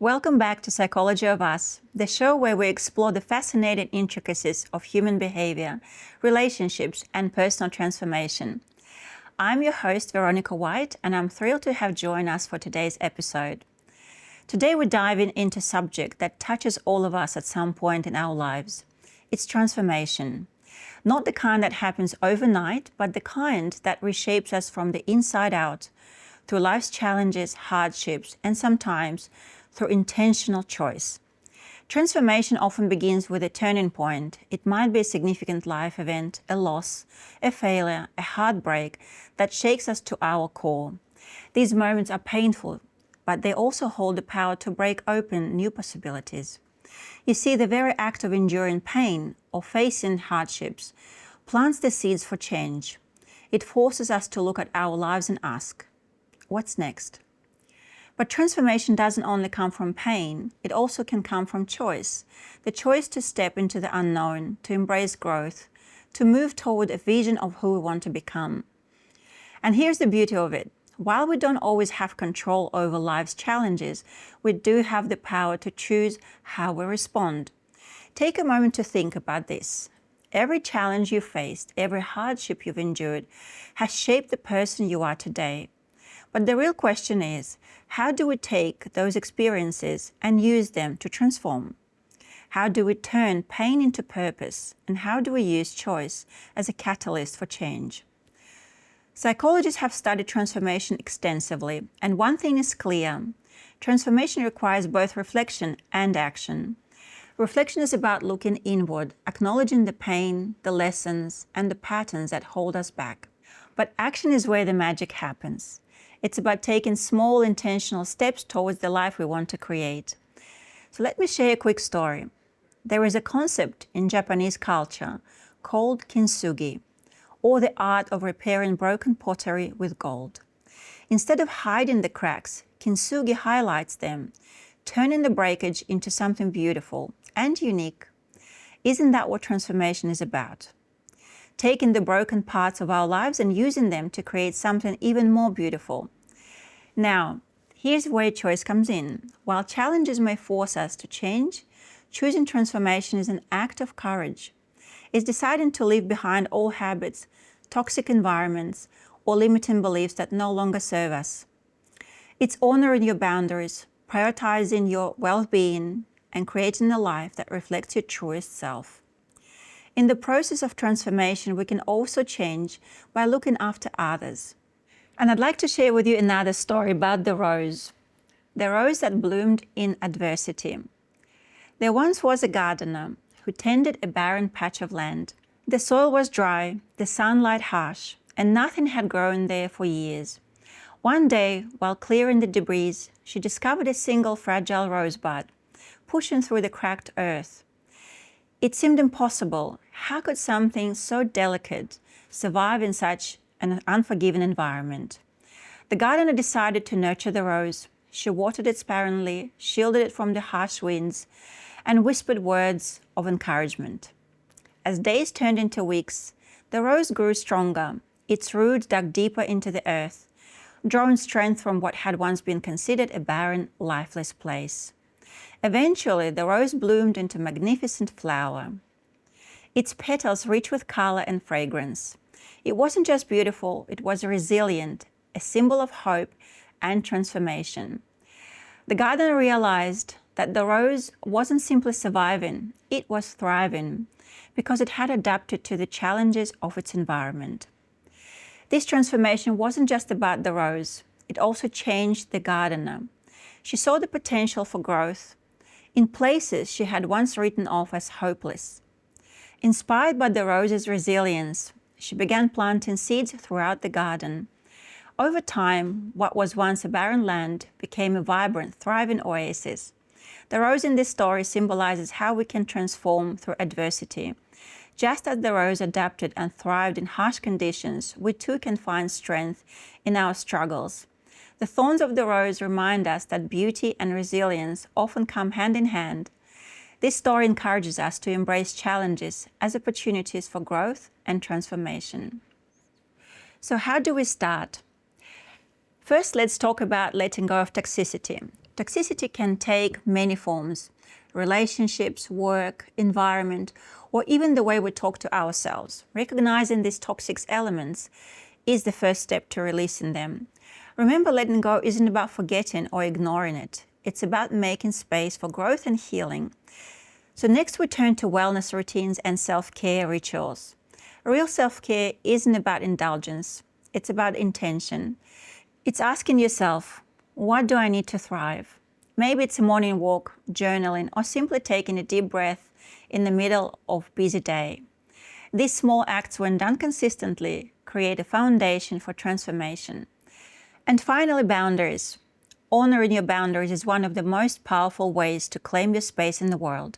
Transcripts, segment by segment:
Welcome back to Psychology of Us, the show where we explore the fascinating intricacies of human behavior, relationships, and personal transformation. I'm your host, Veronica White, and I'm thrilled to have joined us for today's episode. Today we're diving into a subject that touches all of us at some point in our lives. It's transformation. Not the kind that happens overnight, but the kind that reshapes us from the inside out, through life's challenges, hardships, and sometimes through intentional choice. Transformation often begins with a turning point. It might be a significant life event, a loss, a failure, a heartbreak that shakes us to our core. These moments are painful, but they also hold the power to break open new possibilities. You see, the very act of enduring pain or facing hardships plants the seeds for change. It forces us to look at our lives and ask, what's next? But transformation doesn't only come from pain, it also can come from choice. The choice to step into the unknown, to embrace growth, to move toward a vision of who we want to become. And here's the beauty of it. While we don't always have control over life's challenges, we do have the power to choose how we respond. Take a moment to think about this. Every challenge you faced, every hardship you've endured has shaped the person you are today. But the real question is, how do we take those experiences and use them to transform? How do we turn pain into purpose? And how do we use choice as a catalyst for change? Psychologists have studied transformation extensively, and one thing is clear. Transformation requires both reflection and action. Reflection is about looking inward, acknowledging the pain, the lessons, and the patterns that hold us back. But action is where the magic happens. It's about taking small intentional steps towards the life we want to create. So let me share a quick story. There is a concept in Japanese culture called kintsugi, or the art of repairing broken pottery with gold. Instead of hiding the cracks, kintsugi highlights them, turning the breakage into something beautiful and unique. Isn't that what transformation is about? Taking the broken parts of our lives and using them to create something even more beautiful. Now, here's where choice comes in. While challenges may force us to change, choosing transformation is an act of courage. It's deciding to leave behind old habits, toxic environments, or limiting beliefs that no longer serve us. It's honoring your boundaries, prioritizing your well-being, and creating a life that reflects your truest self. In the process of transformation, we can also change by looking after others. And I'd like to share with you another story about the rose that bloomed in adversity. There once was a gardener who tended a barren patch of land. The soil was dry, the sunlight harsh, and nothing had grown there for years. One day, while clearing the debris, she discovered a single fragile rosebud pushing through the cracked earth. It seemed impossible. How could something so delicate survive in such an unforgiving environment? The gardener decided to nurture the rose. She watered it sparingly, shielded it from the harsh winds, and whispered words of encouragement. As days turned into weeks, the rose grew stronger. Its roots dug deeper into the earth, drawing strength from what had once been considered a barren, lifeless place. Eventually, the rose bloomed into a magnificent flower. Its petals rich with color and fragrance. It wasn't just beautiful, it was resilient, a symbol of hope and transformation. The gardener realized that the rose wasn't simply surviving, it was thriving, because it had adapted to the challenges of its environment. This transformation wasn't just about the rose, it also changed the gardener. She saw the potential for growth in places she had once written off as hopeless. Inspired by the rose's resilience, she began planting seeds throughout the garden. Over time, what was once a barren land became a vibrant, thriving oasis. The rose in this story symbolizes how we can transform through adversity. Just as the rose adapted and thrived in harsh conditions, we too can find strength in our struggles. The thorns of the rose remind us that beauty and resilience often come hand in hand. This story encourages us to embrace challenges as opportunities for growth and transformation. So how do we start? First, let's talk about letting go of toxicity. Toxicity can take many forms: relationships, work, environment, or even the way we talk to ourselves. Recognizing these toxic elements is the first step to releasing them. Remember, letting go isn't about forgetting or ignoring it. It's about making space for growth and healing. So next we turn to wellness routines and self-care rituals. Real self-care isn't about indulgence. It's about intention. It's asking yourself, what do I need to thrive? Maybe it's a morning walk, journaling, or simply taking a deep breath in the middle of a busy day. These small acts, when done consistently, create a foundation for transformation. And finally, boundaries. Honoring your boundaries is one of the most powerful ways to claim your space in the world.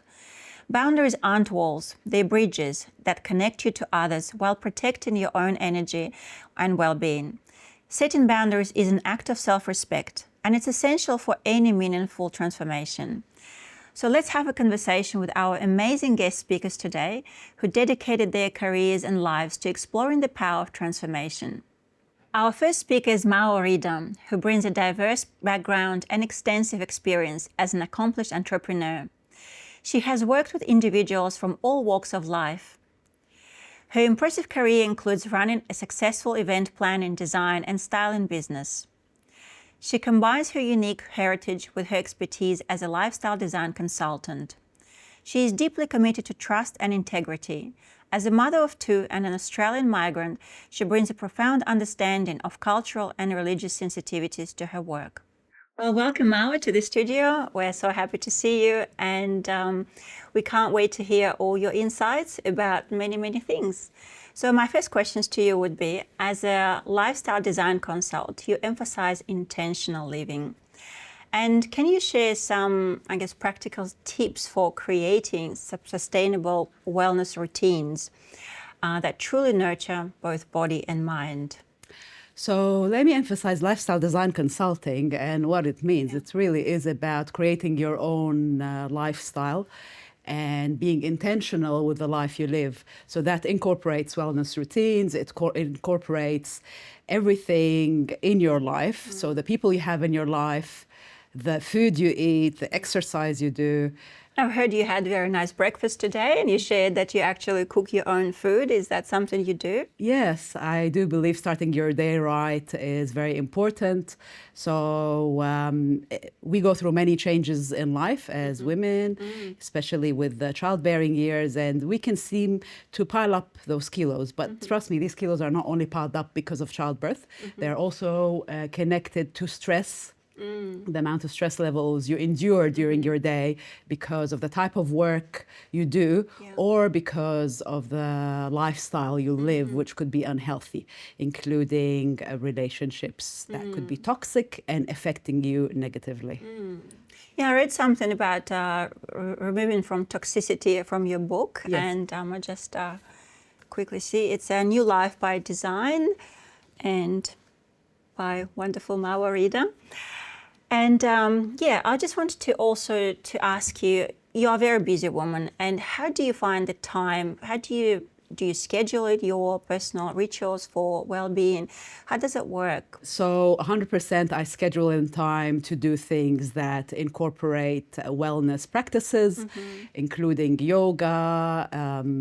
Boundaries aren't walls, they're bridges that connect you to others while protecting your own energy and well-being. Setting boundaries is an act of self-respect, and it's essential for any meaningful transformation. So let's have a conversation with our amazing guest speakers today, who dedicated their careers and lives to exploring the power of transformation. Our first speaker is Marwa Rida, who brings a diverse background and extensive experience as an accomplished entrepreneur. She has worked with individuals from all walks of life. Her impressive career includes running a successful event planning, design, and styling business. She combines her unique heritage with her expertise as a lifestyle design consultant. She is deeply committed to trust and integrity. As a mother of two and an Australian migrant, she brings a profound understanding of cultural and religious sensitivities to her work. Well, welcome, Marwa, to the studio. We're so happy to see you, and we can't wait to hear all your insights about many, many things. So my first questions to you would be, as a lifestyle design consultant, you emphasize intentional living. And can you share some, practical tips for creating sustainable wellness routines that truly nurture both body and mind? So let me emphasize lifestyle design consulting and what it means. It really is about creating your own lifestyle and being intentional with the life you live. So that incorporates wellness routines, it incorporates everything in your life. So the people you have in your life, the food you eat, the exercise you do. I've heard you had a very nice breakfast today, and you shared that you actually cook your own food. Is that something you do? Yes, I do believe starting your day right is very important. So we go through many changes in life as women, especially with the childbearing years, and we can seem to pile up those kilos. But trust me, these kilos are not only piled up because of childbirth, they're also connected to stress. The amount of stress levels you endure during your day because of the type of work you do, or because of the lifestyle you live, which could be unhealthy, including relationships that could be toxic and affecting you negatively. Yeah, I read something about removing from toxicity from your book, and I just quickly see it's A New Life by Design and by wonderful Marwa Rida. And I just wanted to also to ask you, you're a very busy woman, and how do you find the time? How do you schedule it, your personal rituals for well-being? How does it work? So 100% I schedule in time to do things that incorporate wellness practices, including yoga,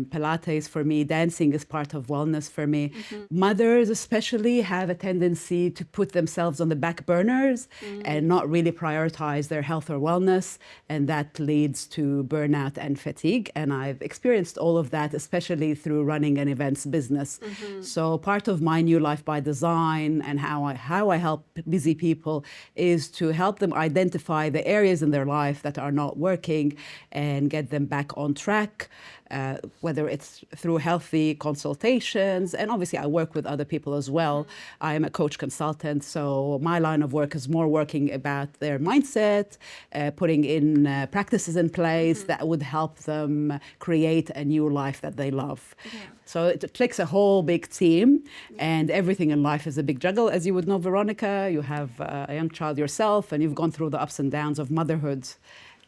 Pilates for me, dancing is part of wellness for me. Mothers especially have a tendency to put themselves on the back burners and not really prioritize their health or wellness, and that leads to burnout and fatigue. And I've experienced all of that, especially through running an events business. So part of my New Life by Design and how I help busy people is to help them identify the areas in their life that are not working and get them back on track. Whether it's through healthy consultations, and obviously I work with other people as well. I am a coach consultant, so my line of work is more working about their mindset, putting in practices in place that would help them create a new life that they love. So it takes a whole big team, and everything in life is a big juggle. As you would know, Veronica, you have a young child yourself, and you've gone through the ups and downs of motherhood.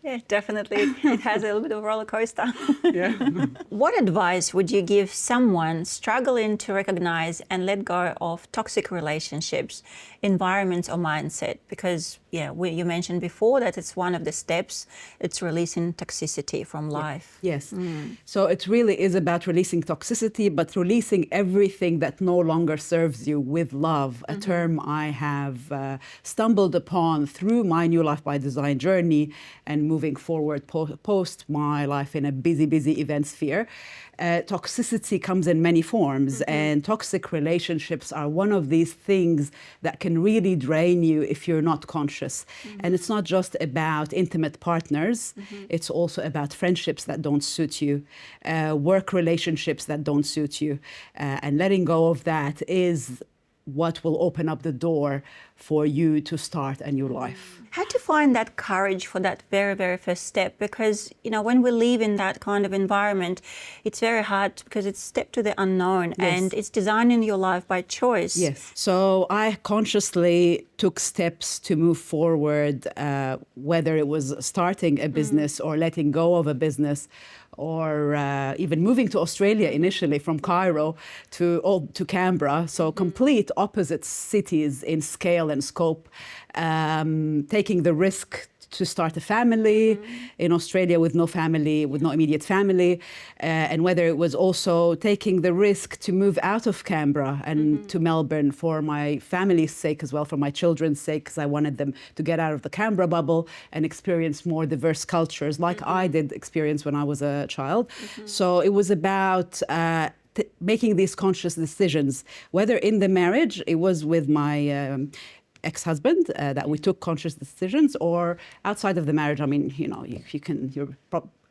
Yeah, definitely. It has a little bit of a roller coaster. Yeah. What advice would you give someone struggling to recognize and let go of toxic relationships, environments, or mindset? Because, yeah, you mentioned before that it's one of the steps, it's releasing toxicity from life. Yes. So it really is about releasing toxicity, but releasing everything that no longer serves you with love, a term I have stumbled upon through my New Life by Design journey and moving forward post my life in a busy event sphere. Toxicity comes in many forms, and toxic relationships are one of these things that can really drain you if you're not conscious. And it's not just about intimate partners, it's also about friendships that don't suit you, work relationships that don't suit you. And letting go of that is what will open up the door for you to start a new life. How to find that courage for that very first step? Because, you know, when we live in that kind of environment, it's very hard because it's step to the unknown. Yes. And it's designing your life by choice. Yes. So I consciously took steps to move forward, whether it was starting a business or letting go of a business, or even moving to Australia initially from Cairo to Canberra. So complete opposite cities in scale and scope, taking the risk to start a family in Australia with no family, with no immediate family, and whether it was also taking the risk to move out of Canberra and to Melbourne for my family's sake as well, for my children's sake, because I wanted them to get out of the Canberra bubble and experience more diverse cultures like I did experience when I was a child. So it was about making these conscious decisions, whether in the marriage, it was with my ex-husband that we took conscious decisions, or outside of the marriage. I mean, you know, you're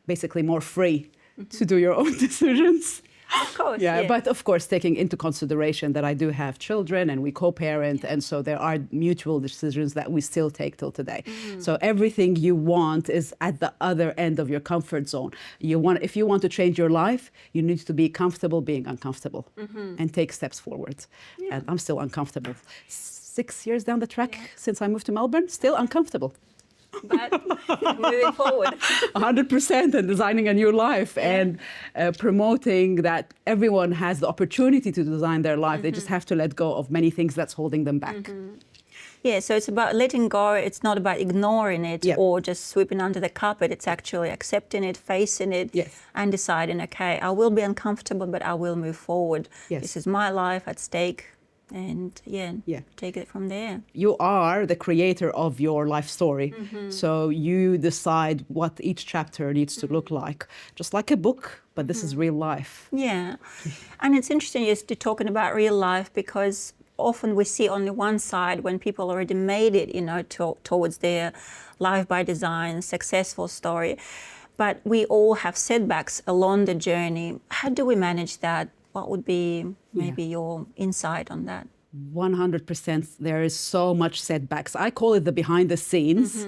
basically more free to do your own decisions. Of course. Yeah, but of course, taking into consideration that I do have children and we co-parent, and so there are mutual decisions that we still take till today. So everything you want is at the other end of your comfort zone. If you want to change your life, you need to be comfortable being uncomfortable and take steps forward. And I'm still uncomfortable. 6 years down the track since I moved to Melbourne, still uncomfortable. But moving forward. 100%, and designing a new life and promoting that everyone has the opportunity to design their life. They just have to let go of many things that's holding them back. Yeah, so it's about letting go. It's not about ignoring it or just sweeping under the carpet. It's actually accepting it, facing it, and deciding, okay, I will be uncomfortable, but I will move forward. This is my life at stake. And take it from there. You are the creator of your life story. So you decide what each chapter needs to look like. Just like a book, but this is real life. Yeah. And it's interesting just to talking about real life, because often we see only one side when people already made it, you know, towards their life by design, successful story. But we all have setbacks along the journey. How do we manage that? What would be maybe your insight on that? 100%. There is so much setbacks. I call it the behind the scenes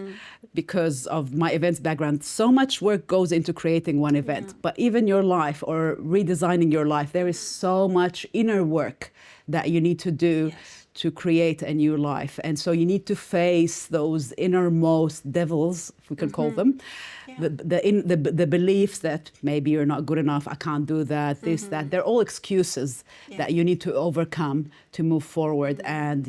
because of my events background. So much work goes into creating one event, but even your life or redesigning your life, there is so much inner work that you need to do to create a new life. And so you need to face those innermost devils, if we can call them, the beliefs that maybe you're not good enough, I can't do that, this, that. They're all excuses that you need to overcome to move forward. And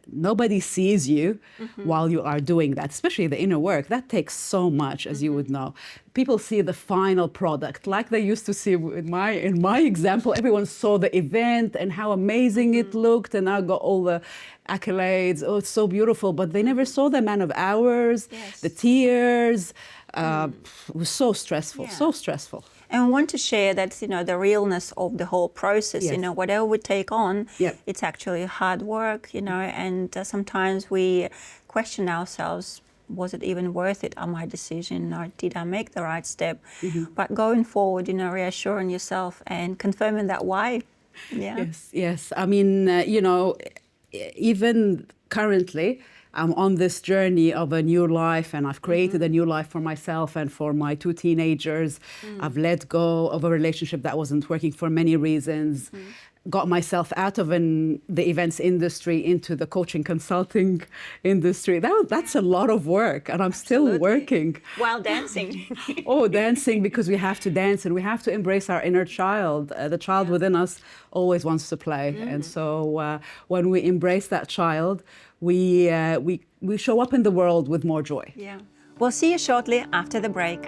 nobody sees you while you are doing that, especially the inner work. That takes so much, as you would know. People see the final product, like they used to see in my example. Everyone saw the event and how amazing it looked, and I got all the accolades. Oh, it's so beautiful, but they never saw the amount of hours, the tears. It was so stressful, so stressful. And we want to share that, you know, the realness of the whole process, you know, whatever we take on, it's actually hard work, you know, and sometimes we question ourselves, was it even worth it? My decision, or did I make the right step? But going forward, you know, reassuring yourself and confirming that why. Yes. I mean, you know, even currently, I'm on this journey of a new life, and I've created a new life for myself and for my 2 teenagers. I've let go of a relationship that wasn't working for many reasons. got myself out of the events industry into the coaching consulting industry. That's a lot of work, and I'm still working. While dancing. Oh, dancing, because we have to dance and we have to embrace our inner child. The child within us always wants to play. And so when we embrace that child, we show up in the world with more joy. Yeah. We'll see you shortly after the break.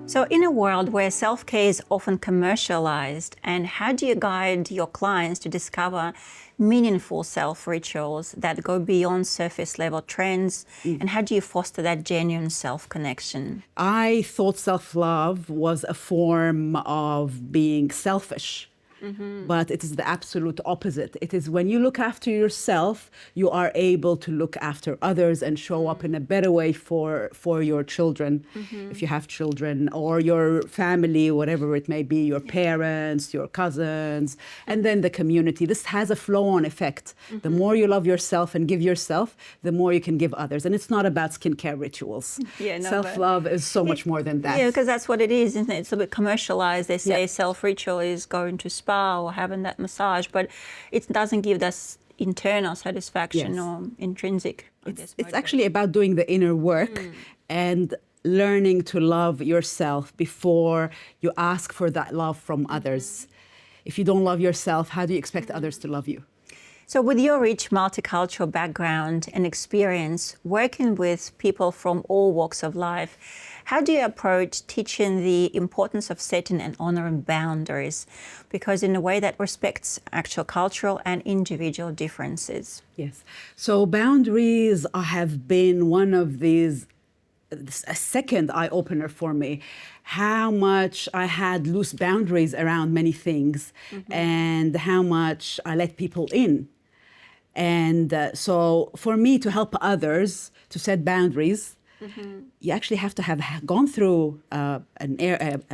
So in a world where self-care is often commercialized, and how do you guide your clients to discover meaningful self-rituals that go beyond surface-level trends, and how do you foster that genuine self-connection? I thought self-love was a form of being selfish. But it is the absolute opposite. It is when you look after yourself, you are able to look after others and show up in a better way for your children, if you have children, or your family, whatever it may be, your parents, your cousins, and then the community. This has a flow-on effect. The more you love yourself and give yourself, the more you can give others. And it's not about skincare rituals. Self-love is so much more than that. Yeah, because that's what it is, isn't it? It's a bit commercialized. They say self-ritual is going to spa or having that massage, but it doesn't give us internal satisfaction or intrinsic. It's actually about doing the inner work and learning to love yourself before you ask for that love from others. If you don't love yourself, how do you expect others to love you? So with your rich multicultural background and experience working with people from all walks of life, how do you approach teaching the importance of setting and honoring boundaries? Because in a way that respects actual cultural and individual differences. Yes. So boundaries have been one of these, a second eye-opener for me. How much I had loose boundaries around many things and how much I let people in. And so for me to help others to set boundaries, you actually have to have gone through a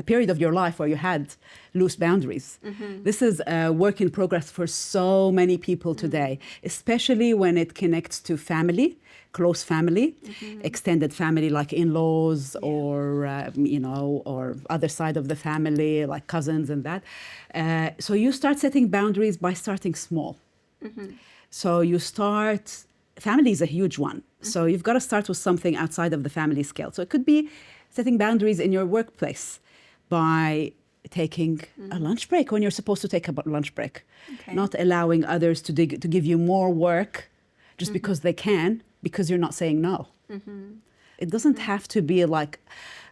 period of your life where you had loose boundaries. This is a work in progress for so many people today, especially when it connects to family, close family, extended family like in-laws or, or other side of the family like cousins and that. So you start setting boundaries by starting small. So you start, family is a huge one. So you've got to start with something outside of the family scale. So it could be setting boundaries in your workplace by taking a lunch break when you're supposed to take a lunch break. Not allowing others to give you more work just because they can, because you're not saying no. It doesn't have to be like,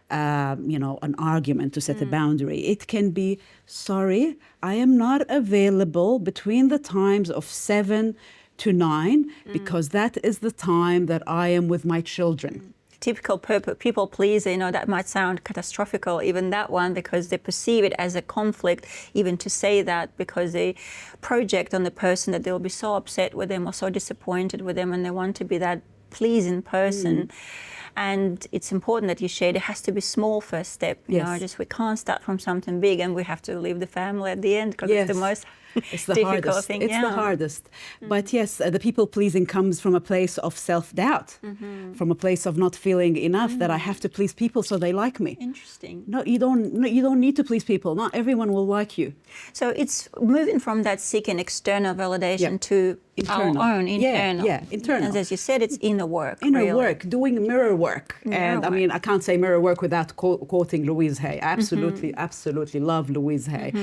an argument to set a boundary. It can be, sorry, I am not available between the times of 7 to 9 because that is the time that I am with my children. Typical people pleaser, that might sound catastrophical, even that one, because they perceive it as a conflict, even to say that, because they project on the person that they'll be so upset with them or so disappointed with them, and they want to be that pleasing person. And it's important that you shared it has to be small first step. We can't start from something big and we have to leave the family at the end because it's the most difficult thing. It's the hardest. But yes, the people pleasing comes from a place of self-doubt, from a place of not feeling enough, that I have to please people so they like me. Interesting. No, you don't need to please people. Not everyone will like you. So it's moving from that seeking external validation to internal. Our own internal. Internal. And as you said, it's inner work. Inner work, doing mirror work. I mean, I can't say mirror work without quoting Louise Hay. Absolutely love Louise Hay.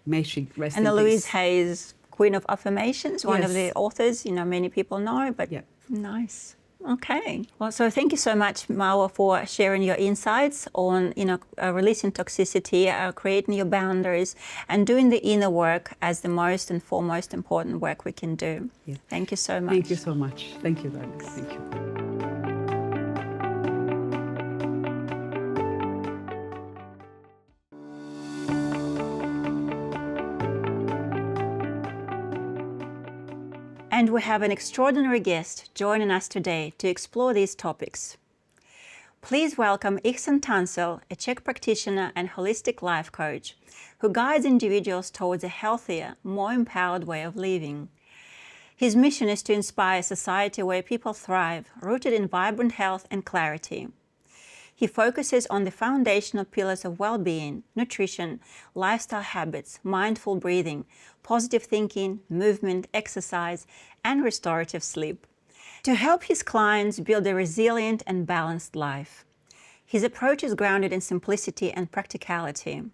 May she rest in peace. And Louise Hay is Queen of Affirmations, one of the authors, many people know, but nice. Okay. Well, so thank you so much, Marwa, for sharing your insights on, releasing toxicity, creating your boundaries, and doing the inner work as the most and foremost important work we can do. Thank you so much. Thank you so much. Thank you, darling. Thank you. And we have an extraordinary guest joining us today to explore these topics. Please welcome Ihsan Tuncel, a Czech practitioner and holistic life coach who guides individuals towards a healthier, more empowered way of living. His mission is to inspire a society where people thrive, rooted in vibrant health and clarity. He focuses on the foundational pillars of well-being, nutrition, lifestyle habits, mindful breathing, positive thinking, movement, exercise, and restorative sleep, to help his clients build a resilient and balanced life. His approach is grounded in simplicity and practicality.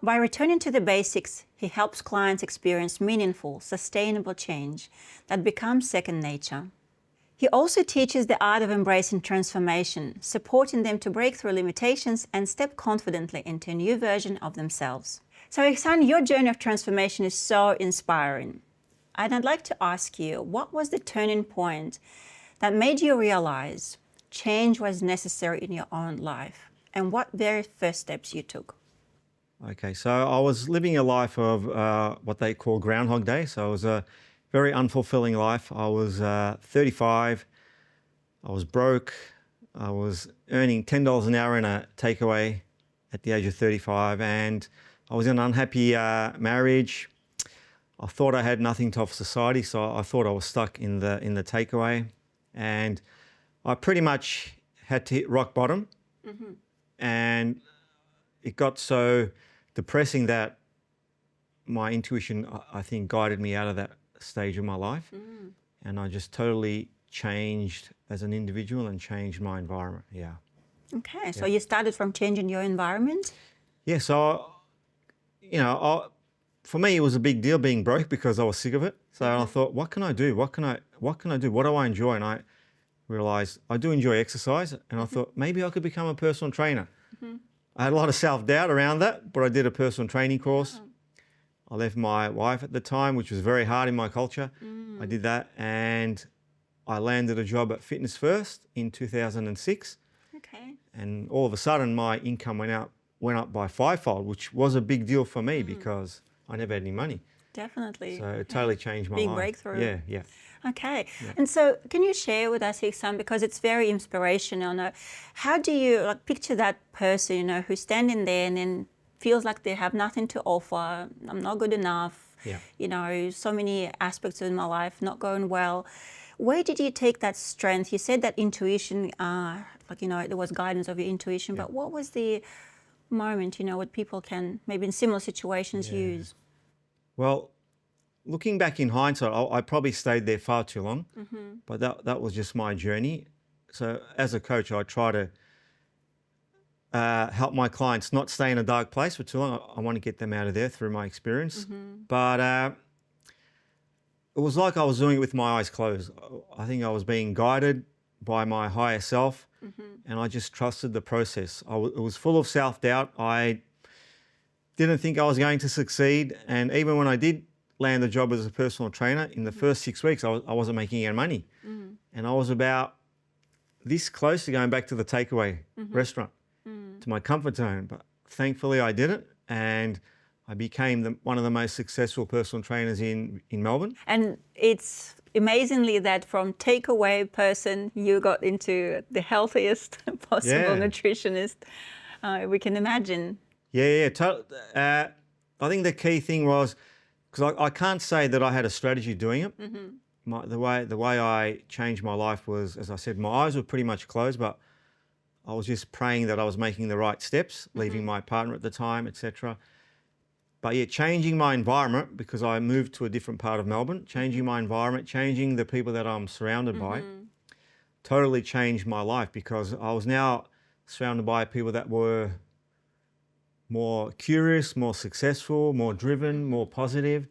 By returning to the basics, he helps clients experience meaningful, sustainable change that becomes second nature. He also teaches the art of embracing transformation, supporting them to break through limitations and step confidently into a new version of themselves. So Ihsan, your journey of transformation is so inspiring. And I'd like to ask you, what was the turning point that made you realize change was necessary in your own life, and what very first steps you took? Okay, so I was living a life of what they call Groundhog Day. So it was a very unfulfilling life. I was 35. I was broke. I was earning $10 an hour in a takeaway at the age of 35, and I was in an unhappy marriage. I thought I had nothing to offer society, so I thought I was stuck in the takeaway, and I pretty much had to hit rock bottom, and it got so depressing that my intuition, I think, guided me out of that stage of my life, and I just totally changed as an individual and changed my environment. Yeah. Okay, so you started from changing your environment? Yeah. So, for me, it was a big deal being broke because I was sick of it. So I thought, what can I do? What can I do? What do I enjoy? And I realized I do enjoy exercise, and I thought maybe I could become a personal trainer. I had a lot of self-doubt around that, but I did a personal training course. I left my wife at the time, which was very hard in my culture. I did that, and I landed a job at Fitness First in 2006. Okay. And all of a sudden, my income went up by fivefold, which was a big deal for me because I never had any money. Definitely. So it totally changed my life. Big breakthrough. Yeah, yeah. Okay. Yeah. And so can you share with us, Ihsan, because it's very inspirational, how do you picture that person, who's standing there and then feels like they have nothing to offer, I'm not good enough, so many aspects of my life not going well. Where did you take that strength? You said that intuition, there was guidance of your intuition, but what was the moment, what people can maybe in similar situations use? Well, looking back in hindsight, I probably stayed there far too long, but that was just my journey. So as a coach, I try to help my clients not stay in a dark place for too long. I want to get them out of there through my experience. But it was like I was doing it with my eyes closed. I think I was being guided by my higher self, and I just trusted the process. It was full of self-doubt. I didn't think I was going to succeed, and even when I did land a job as a personal trainer, in the first 6 weeks, I wasn't making any money. And I was about this close to going back to the takeaway restaurant, to my comfort zone. But thankfully I didn't, and I became one of the most successful personal trainers in Melbourne. And it's amazingly that from takeaway person, you got into the healthiest possible nutritionist we can imagine. Yeah. I think the key thing was, because I can't say that I had a strategy doing it. The way I changed my life was, as I said, my eyes were pretty much closed, but I was just praying that I was making the right steps, leaving my partner at the time, etc. But yeah, changing my environment, because I moved to a different part of Melbourne, changing my environment, changing the people that I'm surrounded by, totally changed my life, because I was now surrounded by people that were more curious, more successful, more driven, more positive.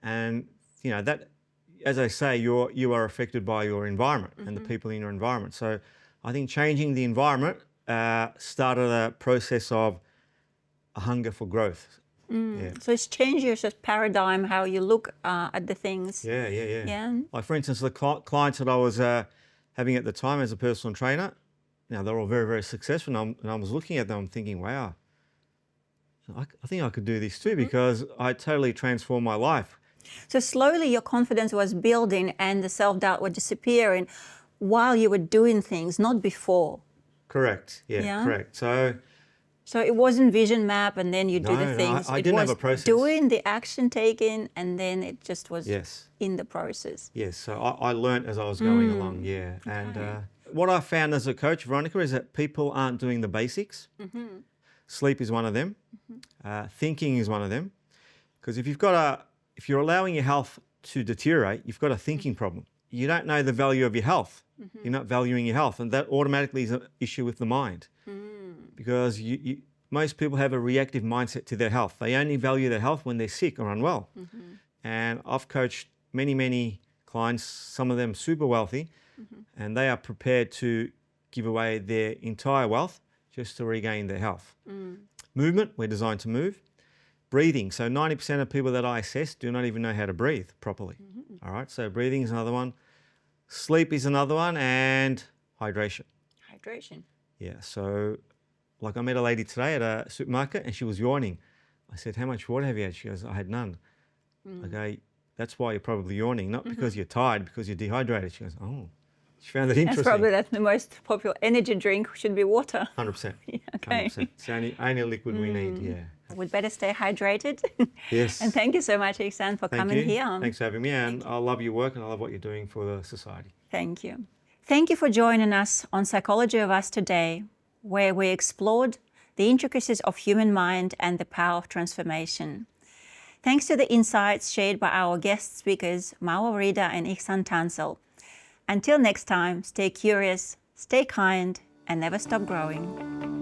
And that, as I say, you are affected by your environment and the people in your environment. So I think changing the environment started a process of a hunger for growth. Yeah. So it's changed your paradigm, how you look at the things. Yeah. Like, for instance, the clients that I was having at the time as a personal trainer, they're all very, very successful, and I was looking at them, I'm thinking, wow, I think I could do this too, because I totally transformed my life. So slowly your confidence was building and the self-doubt was disappearing while you were doing things, not before. Correct. Yeah. Correct. So So it wasn't vision map and then you do the No, things. I It didn't have was a process. doing the action taken and then it just was Yes. in the process. Yes, so I learnt as I was going along, yeah. And what I found as a coach, Veronica, is that people aren't doing the basics. Sleep is one of them. Thinking is one of them. Because if you're allowing your health to deteriorate, you've got a thinking problem. You don't know the value of your health. You're not valuing your health, and that automatically is an issue with the mind. Because most people have a reactive mindset to their health. They only value their health when they're sick or unwell. And I've coached many clients, some of them super wealthy, and they are prepared to give away their entire wealth just to regain their health. Movement, we're designed to move. Breathing, so 90% of people that I assess do not even know how to breathe properly. All right, so breathing is another one. Sleep is another one, and hydration. Hydration. Yeah, so like I met a lady today at a supermarket and she was yawning. I said, how much water have you had? She goes, I had none. I go, that's why you're probably yawning, not because you're tired, because you're dehydrated. She goes, oh, she found that interesting. That's the most popular energy drink should be water. 100%. Yeah, okay. 100%. It's the only liquid we need, yeah. We'd better stay hydrated. Yes. And thank you so much, Ihsan, for Thank coming you. here. Thanks for having me, and I love your work and I love what you're doing for the society. Thank you. Thank you for joining us on Psychology of Us today, where we explored the intricacies of human mind and the power of transformation. Thanks to the insights shared by our guest speakers, Marwa Rida and Ihsan Tuncel. Until next time, stay curious, stay kind, and never stop growing.